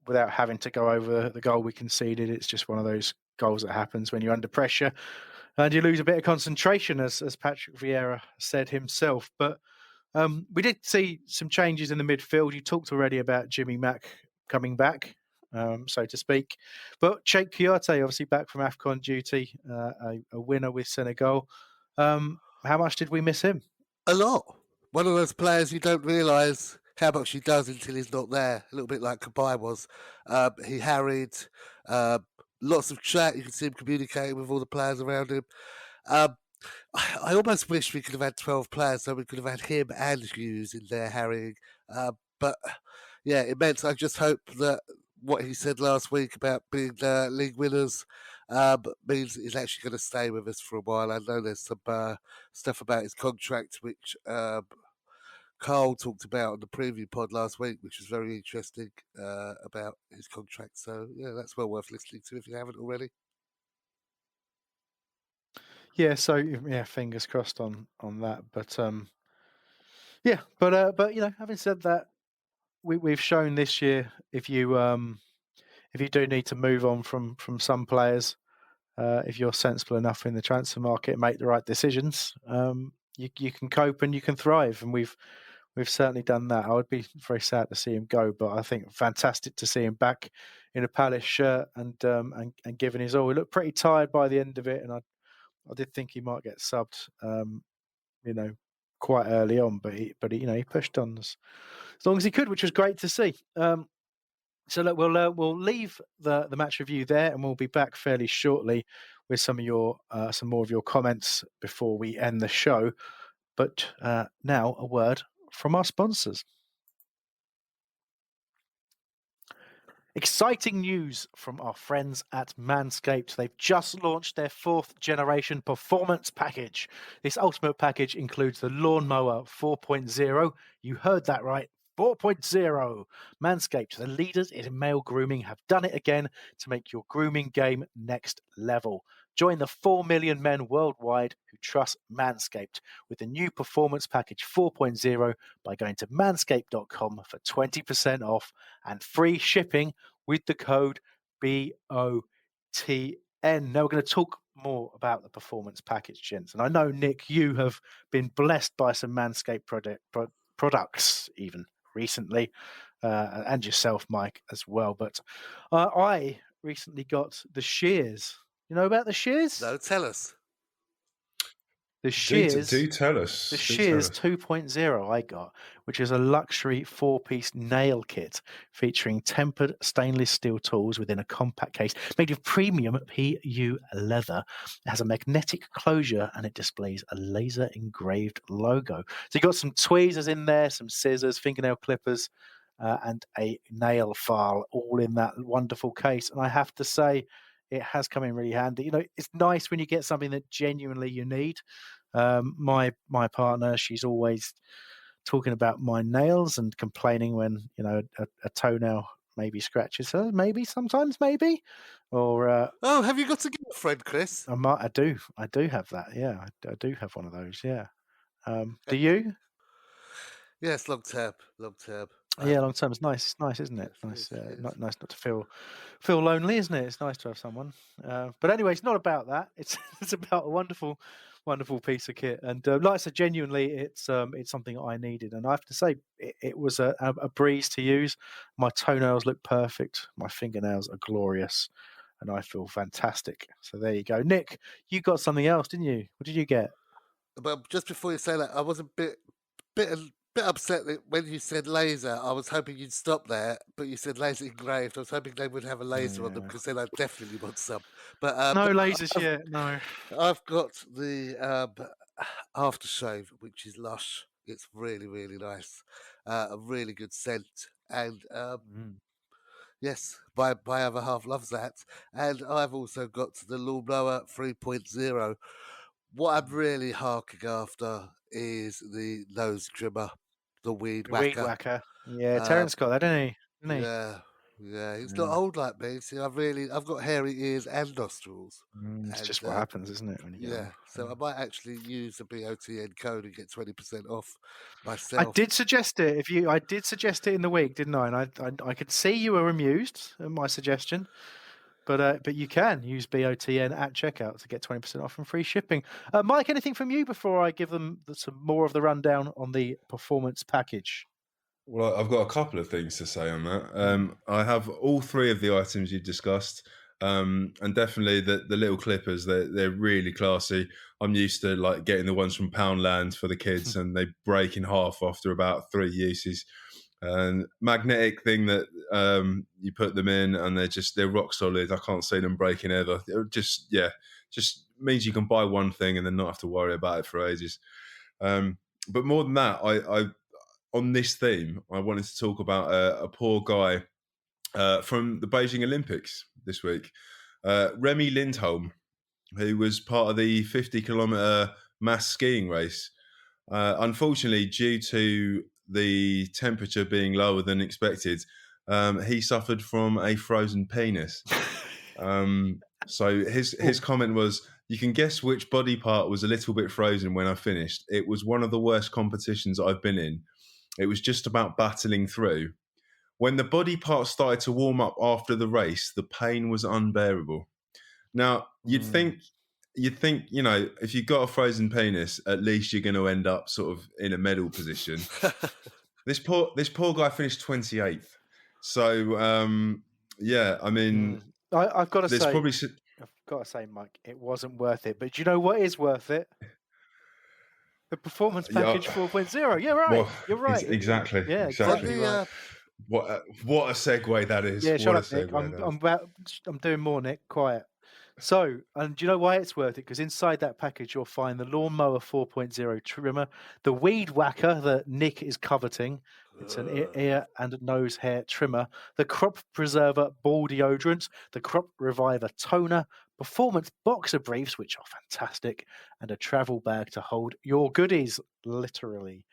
without having to go over the goal we conceded, it's just one of those goals that happens when you're under pressure and you lose a bit of concentration, as Patrick Vieira said himself. But we did see some changes in the midfield. You talked already about Jimmy Mack coming back, so to speak. But Cheikh Kouyaté, obviously back from AFCON duty, a winner with Senegal. How much did we miss him? A lot. One of those players you don't realise how much he does until he's not there. A little bit like Kabay was. He harried, lots of chat. You can see him communicating with all the players around him. I almost wish we could have had 12 players, so we could have had him and Hughes in there harrying. But yeah, it meant I just hope that what he said last week about being league winners means he's actually going to stay with us for a while. I know there's some stuff about his contract, which Carl talked about on the preview pod last week, which was very interesting about his contract. So yeah, that's well worth listening to if you haven't already. Yeah, so yeah, fingers crossed on that. But yeah, but you know, having said that, we've shown this year if you do need to move on from some players, if you're sensible enough in the transfer market and make the right decisions, you can cope and you can thrive, and we've certainly done that. I would be very sad to see him go, but I think fantastic to see him back in a Palace shirt and giving his all. He looked pretty tired by the end of it, and I did think he might get subbed, you know, quite early on, but he he pushed on as long as he could, which was great to see. So look, we'll leave the match review there, and we'll be back fairly shortly with some more of your comments before we end the show. But now a word from our sponsors. Exciting news from our friends at Manscaped. They've just launched their 4th generation performance package. This ultimate package includes the Lawnmower 4.0. You heard that right. 4.0. Manscaped, the leaders in male grooming, have done it again to make your grooming game next level. Join the 4 million men worldwide who trust Manscaped with the new Performance Package 4.0 by going to manscaped.com for 20% off and free shipping with the code BOTN. Now we're going to talk more about the Performance Package, gents. And I know, Nick, you have been blessed by some Manscaped products even recently, and yourself, Mike, as well. But I recently got the shears. You know about the shears? No, tell us. The shears. Do tell us. The shears 2.0 I got, which is a luxury 4-piece nail kit featuring tempered stainless steel tools within a compact case made of premium PU leather. It has a magnetic closure and it displays a laser engraved logo. So you've got some tweezers in there, some scissors, fingernail clippers, and a nail file all in that wonderful case. And I have to say, it has come in really handy. You know, it's nice when you get something that genuinely you need. My partner, she's always talking about my nails and complaining when, you know, a toenail maybe scratches her, maybe sometimes, maybe. Or oh, have you got a girlfriend, Chris? I do have that. Yeah, I do have one of those. Yeah. Do you? Yes, long term. Yeah, long term. It's nice. It's nice, isn't it? Yes, Nice. it is. Nice not to feel lonely, isn't it? It's nice to have someone. But anyway, it's not about that. It's about a wonderful piece of kit. And like I said, genuinely, it's something I needed. And I have to say, it was a breeze to use. My toenails look perfect. My fingernails are glorious, and I feel fantastic. So there you go, Nick. You got something else, didn't you? What did you get? But just before you say that, I was a bit upset that when you said laser, I was hoping you'd stop there, but you said laser engraved. I was hoping they would have a laser on them because then I definitely want some. But no lasers yet. No. I've got the aftershave, which is lush. It's really, really nice. A really good scent, and yes, my other half loves that. And I've also got the Lawnmower 3.0. What I'm really harking after is the nose trimmer. the weed The weed whacker. whacker. Yeah, Terence got that, didn't he? Yeah. He's Yeah. not old like me. See, I've got hairy ears and nostrils, It's and just what happens, isn't it, when you get yeah. old? So I might actually use the BOTN code and get 20% off I myself. did suggest it. I did suggest it in the week, didn't I? And I could see you were amused at my suggestion. But you can use BOTN at checkout to get 20% off and free shipping. Mike, anything from you before I give them some more of the rundown on the performance package? Well, I've got a couple of things to say on that. I have all three of the items you discussed, and definitely the little clippers. They're really classy. I'm used to like getting the ones from Poundland for the kids, and they break in half after about 3 uses. And magnetic thing that you put them in, and they're rock solid. I can't see them breaking ever. Just means you can buy one thing and then not have to worry about it for ages. But more than that, I on this theme, I wanted to talk about a poor guy from the Beijing Olympics this week, Remy Lindholm, who was part of the 50-kilometer mass skiing race. Unfortunately, due to the temperature being lower than expected, he suffered from a frozen penis. So his comment was, "You can guess which body part was a little bit frozen when I finished. It was one of the worst competitions I've been in. It was just about battling through. When the body part started to warm up after the race, the pain was unbearable." Now, you'd think, if you've got a frozen penis, at least you're going to end up sort of in a medal position. This poor guy finished 28th. So, I mean, I've got to there's say, probably Mike, it wasn't worth it. But do you know what is worth it? The performance package 4.0. Yeah, right. well, You're right. exactly. Yeah, Exactly. exactly right. What a segue that is. Yeah, shut What a up, Nick. segue I'm doing more, Nick. Quiet. So, and do you know why it's worth it? Because inside that package, you'll find the Lawnmower 4.0 trimmer, the Weed Whacker that Nick is coveting. It's an ear and nose hair trimmer, the Crop Preserver ball deodorant, the Crop Reviver toner, performance boxer briefs, which are fantastic, and a travel bag to hold your goodies, literally.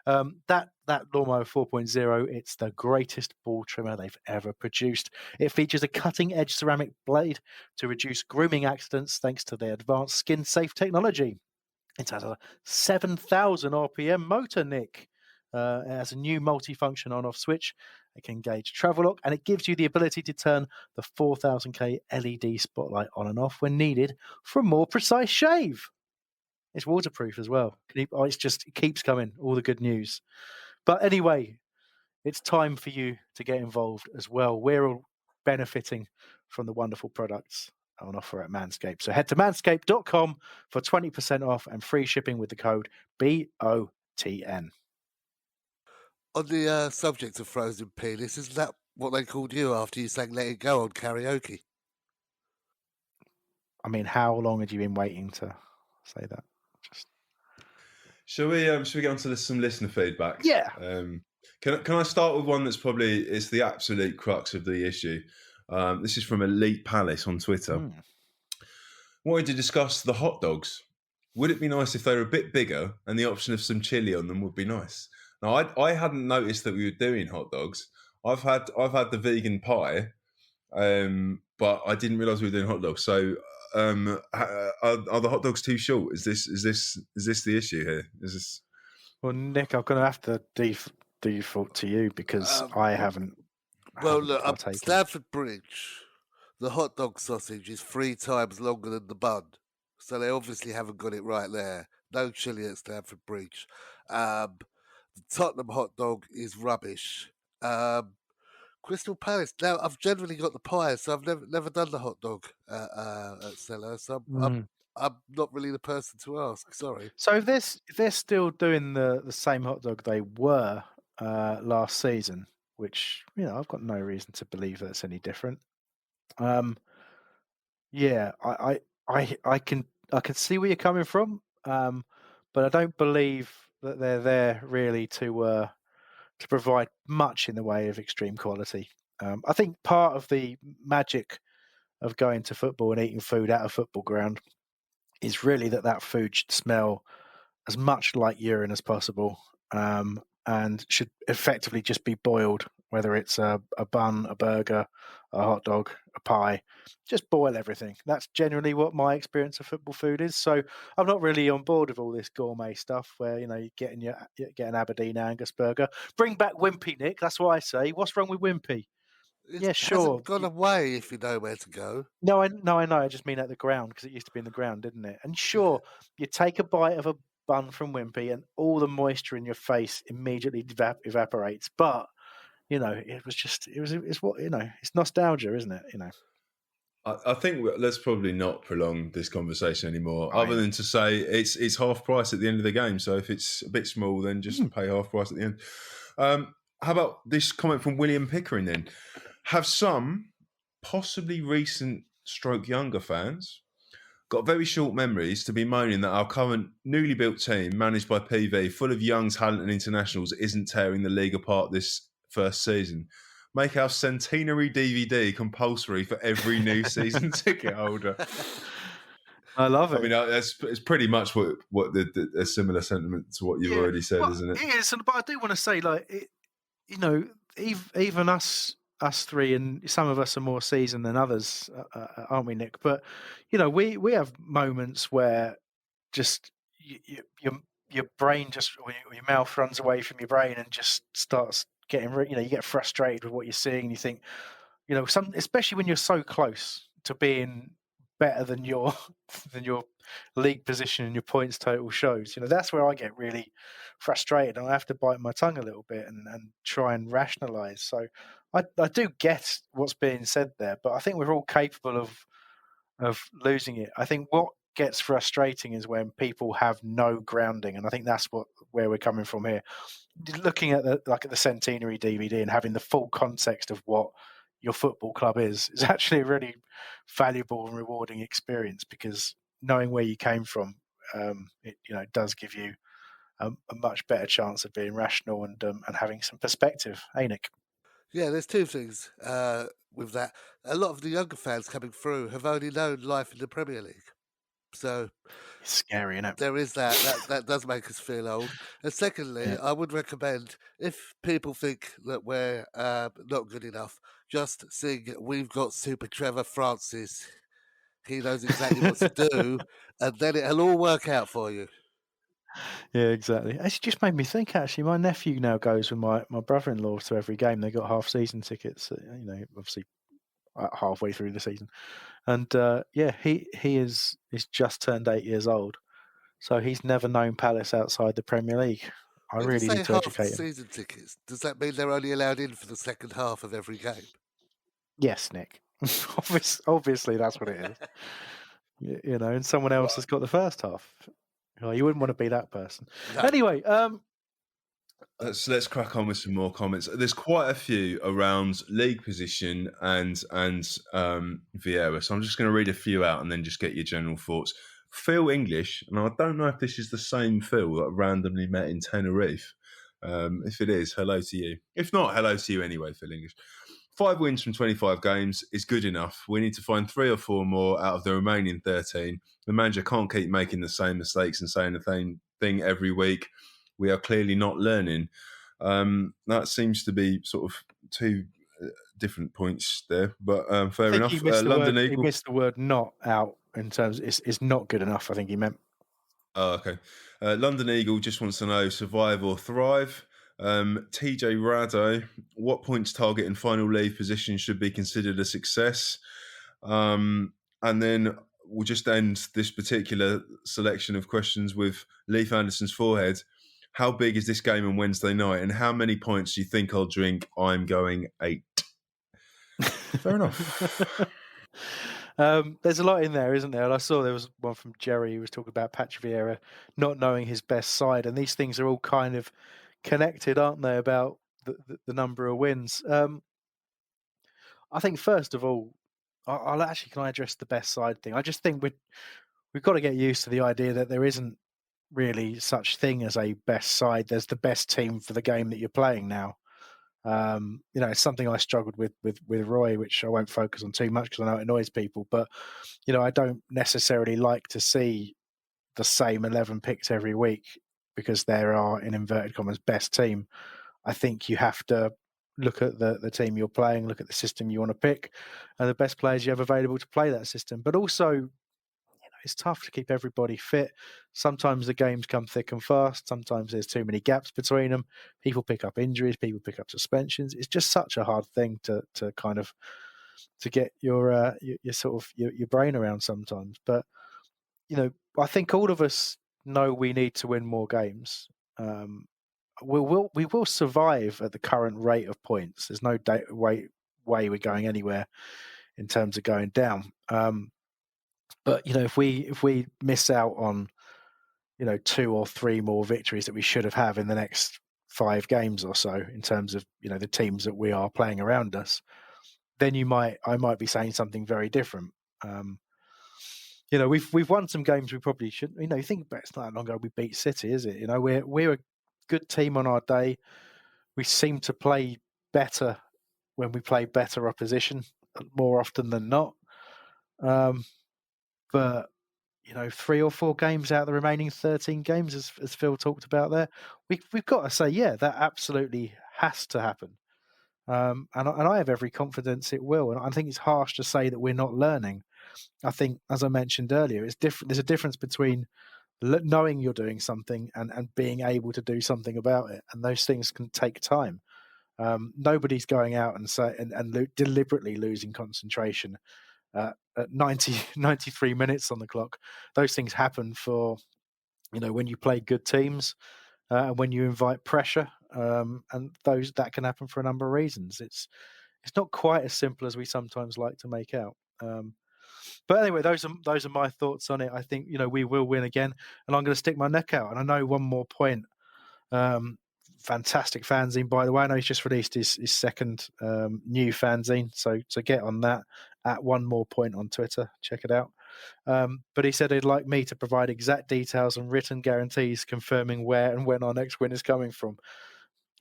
That Lawnmower 4.0, it's the greatest ball trimmer they've ever produced. It features a cutting-edge ceramic blade to reduce grooming accidents thanks to their advanced skin-safe technology. It has a 7,000 RPM motor, Nick. It has a new multifunction on-off switch. It can gauge travel lock, and it gives you the ability to turn the 4000K LED spotlight on and off when needed for a more precise shave. It's waterproof as well. It keeps coming, all the good news. But anyway, it's time for you to get involved as well. We're all benefiting from the wonderful products on offer at Manscaped. So head to manscaped.com for 20% off and free shipping with the code BOTN. On the subject of frozen penis, isn't that what they called you after you sang Let It Go on karaoke? I mean, how long had you been waiting to say that? Shall we get on to some listener feedback? Yeah. Can I start with one that's probably it's the absolute crux of the issue? This is from Elite Palace on Twitter. Wanted to discuss the hot dogs. Would it be nice if they were a bit bigger and the option of some chili on them would be nice? Now, I hadn't noticed that we were doing hot dogs. I've had the vegan pie, but I didn't realise we were doing hot dogs. So, are the hot dogs too short? Is this the issue here? Is this? Well, Nick, I'm going to have to default to you because I haven't. Well, look, Stamford Bridge, the hot dog sausage is 3 times longer than the bun, so they obviously haven't got it right there. No chili at Stamford Bridge. The Tottenham hot dog is rubbish. Crystal Palace. Now, I've generally got the pie, so I've never done the hot dog at Cellar, so I'm not really the person to ask. Sorry. So if they're still doing the same hot dog they were last season, which I've got no reason to believe that's any different. Yeah, I can see where you're coming from, but I don't believe that they're there really to provide much in the way of extreme quality. I think part of the magic of going to football and eating food at a football ground is really that food should smell as much like urine as possible. and should effectively just be boiled, whether it's a bun, a burger, a hot dog, a pie. Just boil everything. That's generally what my experience of football food is. So I'm not really on board with all this gourmet stuff where, you get an Aberdeen Angus burger. Bring back Wimpy, Nick. That's what I say. What's wrong with Wimpy? It Yeah, sure. hasn't gone away if you know where to go. No, I know. I just mean at the ground because it used to be in the ground, didn't it? And sure, you take a bite of a bun from Wimpy, and all the moisture in your face immediately evaporates. But it's what it's nostalgia, isn't it? I think let's probably not prolong this conversation anymore, Right. other than to say it's half price at the end of the game. So if it's a bit small, then just pay half price at the end. How about this comment from William Pickering then? Have some, possibly recent stroke younger fans, got very short memories to be moaning that our current newly built team, managed by PV, full of young talent and internationals, isn't tearing the league apart this first season? Make our centenary DVD compulsory for every new season ticket holder. I love it. I mean, it's pretty much what a similar sentiment to what you've already said, isn't it? It is, but I do want to say, even us three, and some of us are more seasoned than others, aren't we, Nick? But we have moments where just your brain or your mouth runs away from your brain and just starts getting, you get frustrated with what you're seeing, and you think, especially when you're so close to being better than your league position and your points total shows. That's where I get really frustrated, and I have to bite my tongue a little bit and try and rationalise. So I do get what's being said there, but I think we're all capable of losing it. I think what gets frustrating is when people have no grounding, and I think that's where we're coming from here. Looking at the centenary DVD and having the full context of what your football club is actually a really valuable and rewarding experience, because knowing where you came from, it does give you a much better chance of being rational and having some perspective. Hey, Nick? Yeah, there's two things with that. A lot of the younger fans coming through have only known life in the Premier League. So it's scary, isn't it? There is that does make us feel old. And secondly, I would recommend, if people think that we're not good enough, just sing "We've Got Super Trevor Francis." He knows exactly what to do, and then it'll all work out for you. Yeah, exactly. It's just made me think, actually. My nephew now goes with my brother-in-law to every game. They got half-season tickets, obviously halfway through the season. And he is just turned 8 years old. So he's never known Palace outside the Premier League. I When really you say need to educate him. half-season tickets, does that mean they're only allowed in for the second half of every game? Yes, Nick. Obviously, that's what it is. And someone else has got the first half. You wouldn't want to be that person. No. Anyway, let's crack on with some more comments. There's quite a few around league position and Vieira, so I'm just going to read a few out and then just get your general thoughts. Phil English, and I don't know if this is the same Phil that I randomly met in Tenerife. If it is, hello to you. If not, hello to you anyway, Phil English. 5 wins from 25 games is good enough. We need to find 3 or 4 more out of the remaining 13. The manager can't keep making the same mistakes and saying the same thing every week. We are clearly not learning. That seems to be sort of 2 different points there, but fair enough. He missed the word "not" out in terms. It's not good enough, I think he meant. Oh, okay. London Eagle just wants to know: survive or thrive. TJ Rado, what points target and final league position should be considered a success? And then we'll just end this particular selection of questions with Leif Anderson's forehead. How big is this game on Wednesday night, and how many points do you think I'll drink? I'm going 8. Fair enough. There's a lot in there, isn't there? And I saw there was one from Jerry who was talking about Patrick Vieira not knowing his best side, and these things are all kind of connected, aren't they, about the number of wins? I think first of all, can I address the best side thing? I just think we've got to get used to the idea that there isn't really such thing as a best side. There's the best team for the game that you're playing now. It's something I struggled with Roy, which I won't focus on too much because I know it annoys people. But I don't necessarily like to see the same 11 picks every week. because they're our, in inverted commas, best team. I think you have to look at the team you're playing, look at the system you want to pick, and the best players you have available to play that system. But also, it's tough to keep everybody fit. Sometimes the games come thick and fast. Sometimes there's too many gaps between them. People pick up injuries. People pick up suspensions. It's just such a hard thing to kind of to get your sort of your brain around sometimes. But I think all of us know we need to win more games. We will survive at the current rate of points. There's no way we're going anywhere in terms of going down. But if we miss out on 2 or 3 more victories that we should have in the next 5 games or so, in terms of the teams that we are playing around us, then I might be saying something very different. We've won some games we probably shouldn't. You think about it's not that long ago we beat City, is it? We're a good team on our day. We seem to play better when we play better opposition more often than not. But 3 or 4 games out of the remaining 13 games, as Phil talked about there, we've got to say, yeah, that absolutely has to happen. And I have every confidence it will. And I think it's harsh to say that we're not learning. I think, as I mentioned earlier, it's different. There's a difference between knowing you're doing something and being able to do something about it. And those things can take time. Nobody's going out and deliberately losing concentration at 93 minutes on the clock. Those things happen for, when you play good teams and when you invite pressure, and that can happen for a number of reasons. It's not quite as simple as we sometimes like to make out. But anyway, those are my thoughts on it. I think we will win again, and I'm going to stick my neck out. And I know one more point. Fantastic fanzine, by the way. I know he's just released his second new fanzine, so get on that at One More Point on Twitter. Check it out. But he said he'd like me to provide exact details and written guarantees confirming where and when our next win is coming from.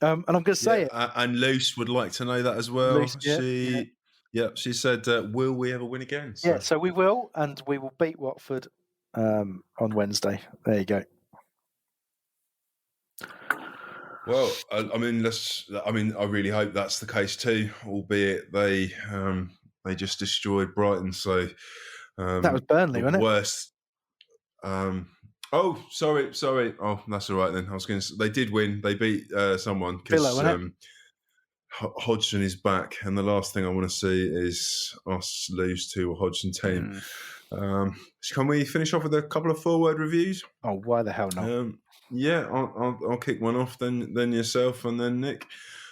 And I'm going to say it. And Luce would like to know that as well. Luce, She said, "Will we ever win again?" So. Yeah, so we will, and we will beat Watford on Wednesday. There you go. Well, I really hope that's the case too. Albeit they just destroyed Brighton, so that was Burnley, wasn't it? Worst. Oh, sorry. Oh, that's all right then. I was going to. They did win. They beat someone because Hodgson is back, and the last thing I want to see is us lose to a Hodgson team. Can we finish off with a couple of forward reviews? Oh, why the hell not? Yeah, I'll kick one off, then yourself, and then Nick.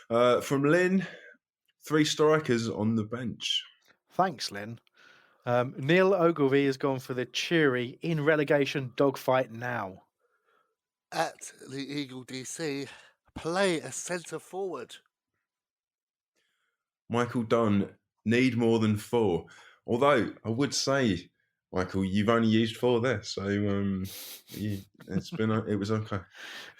From Lynn, 3 strikers on the bench. Thanks, Lynn. Neil Ogilvie has gone for the cheery in relegation dogfight now. At the Eagle DC, play a centre forward. Michael Dunn, need more than 4. Although I would say, Michael, you've only used 4 there, so it was okay.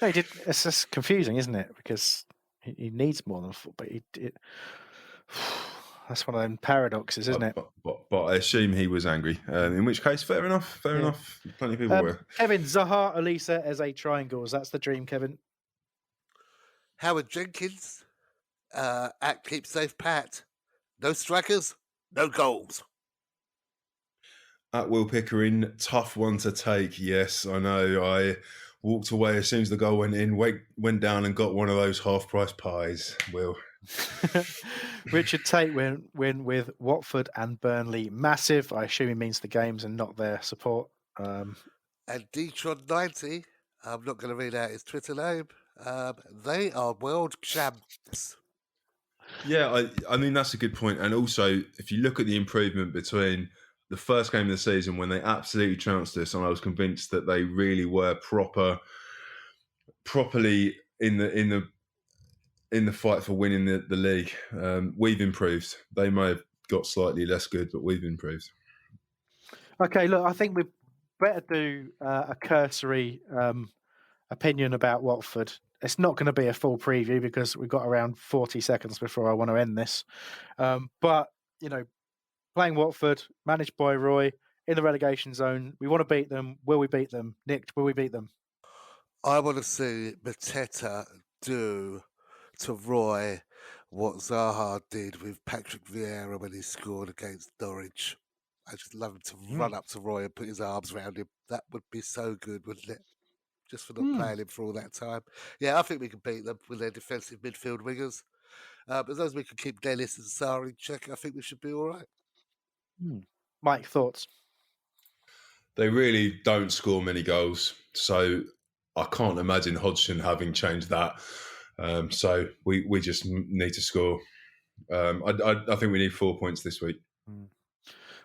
No, he did. It's just confusing, isn't it? Because he needs more than 4, but that's one of them paradoxes, isn't it? But I assume he was angry. In which case, fair enough. Plenty of people were. Kevin, Zaha, Elisa, Eze triangles. That's the dream, Kevin. Howard Jenkins, at Keep Safe Pat. No strikers, no goals. At Will Pickering, tough one to take. Yes, I know. I walked away as soon as the goal went in, went down and got one of those half-price pies, Will. Richard Tate win with Watford and Burnley. Massive. I assume he means the games and not their support. And Detron90, I'm not going to read out his Twitter name. They are world champs. Yeah, I mean, that's a good point. And also, if you look at the improvement between the first game of the season when they absolutely trounced us, and I was convinced that they really were properly in the fight for winning the league. We've improved. They may have got slightly less good, but we've improved. Okay, look, I think we better do a cursory opinion about Watford. It's not going to be a full preview because we've got around 40 seconds before I want to end this. But, playing Watford, managed by Roy, in the relegation zone. We want to beat them. Will we beat them? Nick, will we beat them? I want to see Mateta do to Roy what Zaha did with Patrick Vieira when he scored against Norwich. I just love him to run up to Roy and put his arms around him. That would be so good, wouldn't it? Just for not playing him for all that time. Yeah, I think we can beat them with their defensive midfield wingers. As long as we can keep Dennis and Sarr in check, I think we should be all right. Mike, thoughts? They really don't score many goals, so I can't imagine Hodgson having changed that. So we just need to score. I think we need 4 points this week.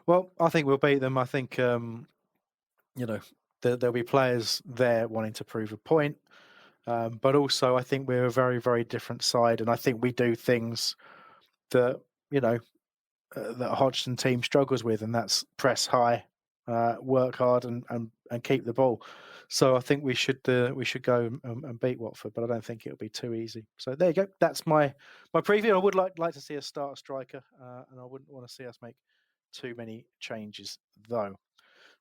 Well, I think we'll beat them. I think there'll be players there wanting to prove a point, but also I think we're a very, very different side, and I think we do things that that Hodgson team struggles with, and that's press high, work hard, and keep the ball. So I think we should go and beat Watford, but I don't think it'll be too easy. So there you go. That's my preview. I would like to see us start a striker, and I wouldn't want to see us make too many changes though.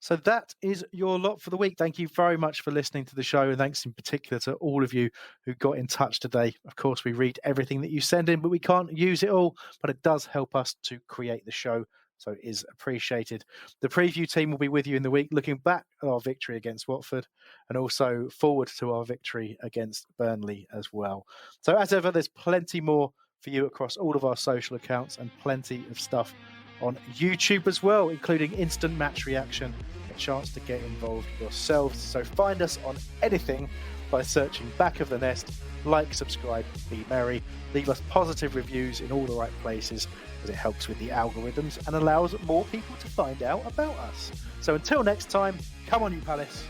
So that is your lot for the week. Thank you very much for listening to the show, and thanks in particular to all of you who got in touch today. Of course, we read everything that you send in, but we can't use it all, but it does help us to create the show, so it is appreciated. The preview team will be with you in the week, looking back at our victory against Watford and also forward to our victory against Burnley as well. So as ever, there's plenty more for you across all of our social accounts and plenty of stuff on YouTube as well, including instant match reaction, a chance to get involved yourselves. So find us on anything by searching Back of the Nest, like, subscribe, be merry, leave us positive reviews in all the right places, as it helps with the algorithms and allows more people to find out about us. So until next time, come on you Palace.